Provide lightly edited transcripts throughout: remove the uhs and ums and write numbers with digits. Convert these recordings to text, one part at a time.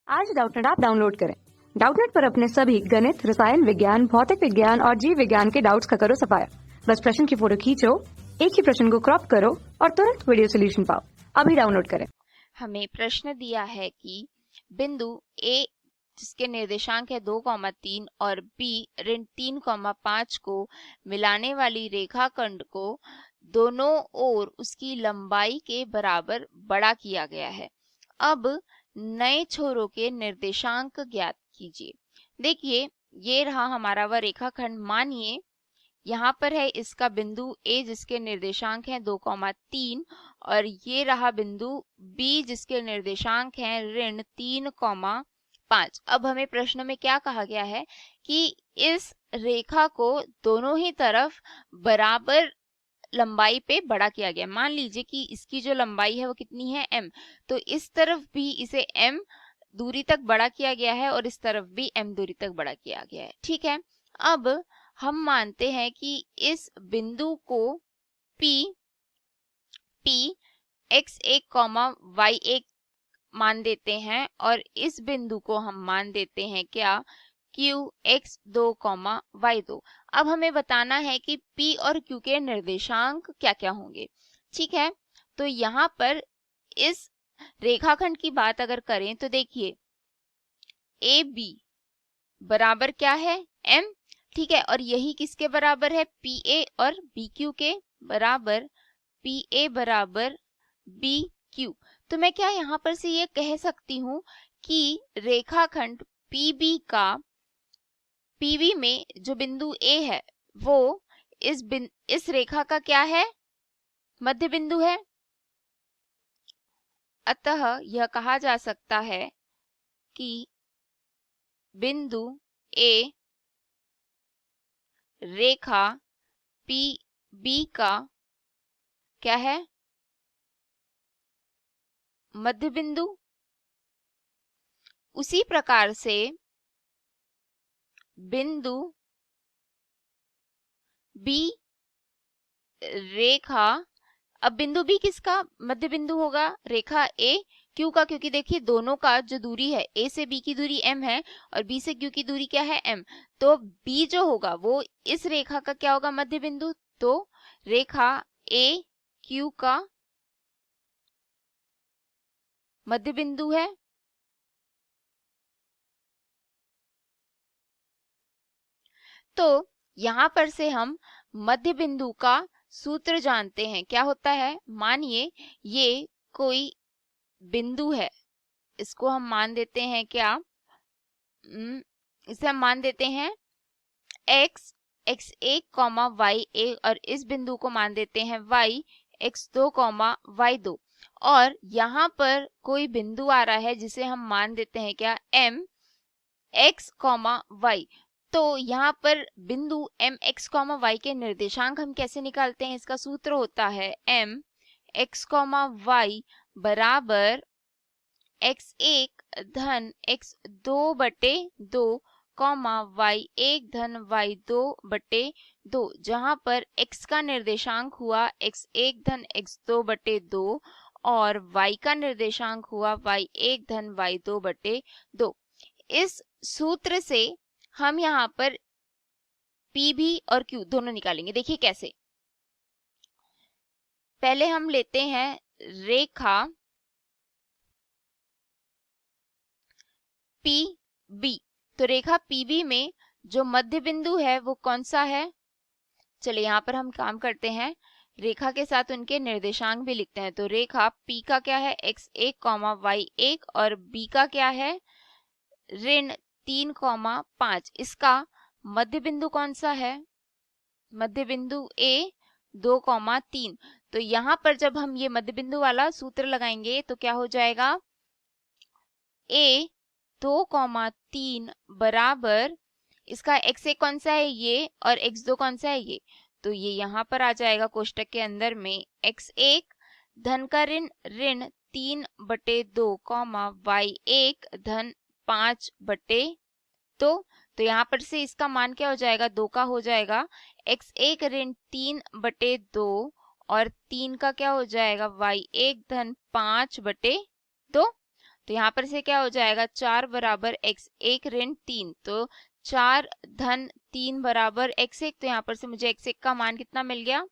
आज Doubtnut app download करें। Doubtnut पर अपने सभी गणित, रसायन विज्ञान, भौतिक विज्ञान और जीव विज्ञान के डाउट्स का करो सफाया। बस प्रश्न की फोटो खींचो, एक ही प्रश्न को क्रॉप करो और तुरंत वीडियो सोल्यूशन पाओ। अभी डाउनलोड करें। हमें प्रश्न दिया है कि बिंदु A जिसके निर्देशांक है 2,3 और B ऋण 3,5 को मिलाने वाली रेखाखंड को दोनों ओर उसकी लंबाई के बराबर बड़ा किया गया है। अब नए छोरों के निर्देशांक ज्ञात कीजिए। देखिए, ये रहा हमारा वह रेखाखंड। मानिए यहाँ पर है इसका बिंदु A जिसके निर्देशांक हैं 2,3 और ये रहा बिंदु B जिसके निर्देशांक हैं ऋण 3,5। अब हमें प्रश्न में क्या कहा गया है कि इस रेखा को दोनों ही तरफ बराबर लंबाई पे बड़ा किया गया। मान लीजिए कि इसकी जो लंबाई है वो कितनी है m, तो इस तरफ भी इसे m दूरी तक बड़ा किया गया है और इस तरफ भी m दूरी तक बड़ा किया गया है। ठीक है, अब हम मानते हैं कि इस बिंदु को P x1, y1 मान देते हैं और इस बिंदु को हम मान देते हैं क्या, Q x2, y2। अब हमें बताना है कि P और Q के निर्देशांक क्या क्या होंगे। ठीक है, तो यहाँ पर इस रेखाखंड की बात अगर करें तो देखिए AB बराबर क्या है, M। ठीक है, और यही किसके बराबर है, PA और BQ के बराबर, PA बराबर BQ। तो मैं क्या यहाँ पर से ये कह सकती हूँ कि रेखाखंड PB में जो बिंदु A है वो इस रेखा का क्या है, मध्य बिंदु है। अतः यह कहा जा सकता है कि बिंदु A रेखा PB का क्या है, मध्य बिंदु। उसी प्रकार से बिंदु B रेखा, अब बिंदु B किसका मध्य बिंदु होगा, रेखा A Q का, क्योंकि देखिए दोनों का जो दूरी है, A से B की दूरी m है और B से Q की दूरी क्या है, m। तो B जो होगा वो इस रेखा का क्या होगा, मध्य बिंदु। तो रेखा A Q का मध्य बिंदु है। तो यहाँ पर से हम मध्य बिंदु का सूत्र जानते हैं। क्या होता है, मानिए ये कोई बिंदु है, इसको हम मान देते हैं क्या, इसे हम मान देते हैं x x1, y1 और इस बिंदु को मान देते हैं y x2, y2। और यहाँ पर कोई बिंदु आ रहा है जिसे हम मान देते हैं क्या, m x, y। तो यहाँ पर बिंदु m x, y के निर्देशांक हम कैसे निकालते हैं, इसका सूत्र होता है m x, y बराबर x1 धन x2 बटे 2, y1 धन y2 बटे 2, जहां पर x का निर्देशांक हुआ x1 धन x2 बटे 2 और y का निर्देशांक हुआ y1 धन y2 बटे 2। इस सूत्र से हम यहाँ पर PB और Q दोनों निकालेंगे। देखिए कैसे, पहले हम लेते हैं रेखा PB। तो रेखा PB में जो मध्य बिंदु है वो कौन सा है, चलिए यहाँ पर हम काम करते हैं, रेखा के साथ उनके निर्देशांक भी लिखते हैं। तो रेखा P का क्या है, x1, y1 और B का क्या है, ऋण 3,5। इसका मध्य बिंदु कौन सा है, मध्य बिंदु A 2,3। तो यहाँ पर जब हम ये मध्य बिंदु वाला सूत्र लगाएंगे तो क्या हो जाएगा, A 2,3 बराबर इसका x1 कौन सा है ये और x2 कौन सा है ये, तो ये यहाँ पर आ जाएगा कोष्टक के अंदर में x1 धन का ऋण ऋण 3 बटे 2, y1 धन 5 बटे 2। तो यहाँ पर से इसका मान क्या हो जाएगा, 2 का हो जाएगा, x1 ऋण 3 बटे 2 और 3 का क्या हो जाएगा, y1 धन 5 बटे 2। तो यहाँ पर से क्या हो जाएगा, 4 बराबर x एक ऋण 3, तो 4 धन 3 बराबर x1, तो यहाँ पर से मुझे x1 का मान कितना मिल गया,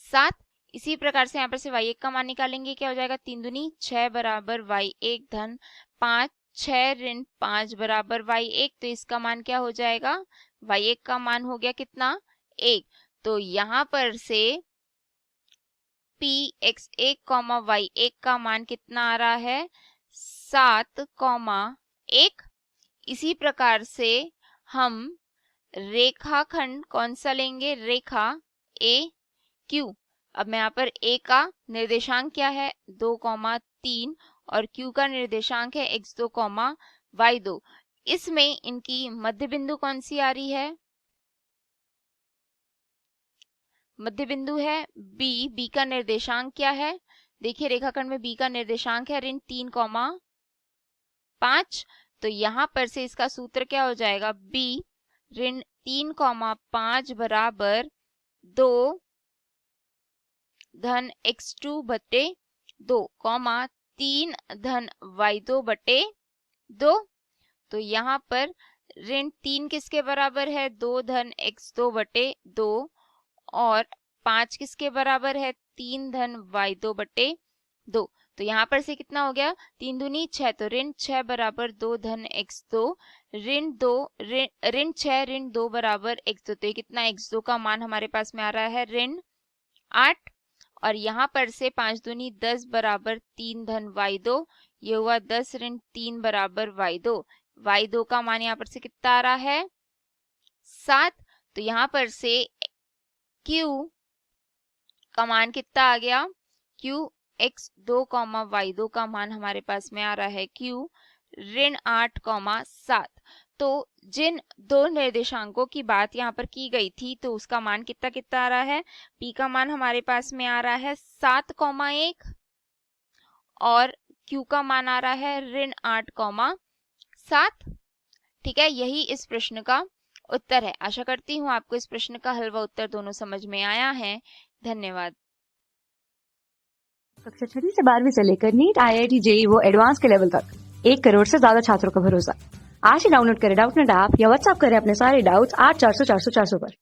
7। इसी प्रकार से यहाँ पर से y1 का मान निकालेंगे, क्या हो जाएगा, 3 दूनी 6 बराबर y1 धन 5, 6 ऋण 5 बराबर y1, तो इसका मान क्या हो जाएगा, y1 का मान हो गया कितना, 1। तो यहाँ पर से x1, y1 का मान कितना आ रहा है, 7,1। इसी प्रकार से हम रेखाखंड कौन सा लेंगे, रेखा ए क्यू। अब मैं यहाँ पर ए का निर्देशांक क्या है, 2,3 और क्यू का निर्देशांक है x2, y2। इसमें इनकी मध्य बिंदु कौन सी आ रही है, मध्य बिंदु है बी का निर्देशांक क्या है, देखिए रेखाखंड में बी का निर्देशांक है ऋण 3,5। तो यहाँ पर से इसका सूत्र क्या हो जाएगा, b ऋण 3,5 बराबर 2 धन x2 बटे 2, 3 धन y2 बटे 2। तो यहाँ पर ऋण 3 किसके बराबर है, 2 धन x2 बटे 2, और 5 किसके बराबर है, 3 धन y2 बटे 2। तो यहाँ पर से कितना हो गया, 3 दूनी 6, तो ऋण 6 बराबर 2 धन x2, ऋण 6 ऋण 2 बराबर x2, तो ये कितना, x2 का मान हमारे पास में आ रहा है ऋण 8। और यहाँ पर से 5 दूनी 10 बराबर 3 धन y2, ये हुआ 10 ऋण 3 बराबर y2 का मान यहाँ पर से कितना आ रहा है, 7। तो यहाँ पर से Q का मान कितना आ गया, Q x2, y2 का मान हमारे पास में आ रहा है Q ऋण 8, 7। तो जिन दो निर्देशांकों की बात यहाँ पर की गई थी, तो उसका मान कितना कितना आ रहा है, P का मान हमारे पास में आ रहा है 7,1 और Q का मान आ रहा है ऋण 8, 7। ठीक है, यही इस प्रश्न का उत्तर है। आशा करती हूँ आपको इस प्रश्न का हल व उत्तर दोनों समझ में आया है। धन्यवाद। कक्षा 6 से 12वीं से लेकर नीट, IIT, JEE वो एडवांस के लेवल तक 1 करोड़ से ज्यादा छात्रों का भरोसा। आज ही डाउनलोड करें डाउटनेट ऐप या व्हाट्सएप करें अपने सारे डाउट्स 8400 400 400 पर।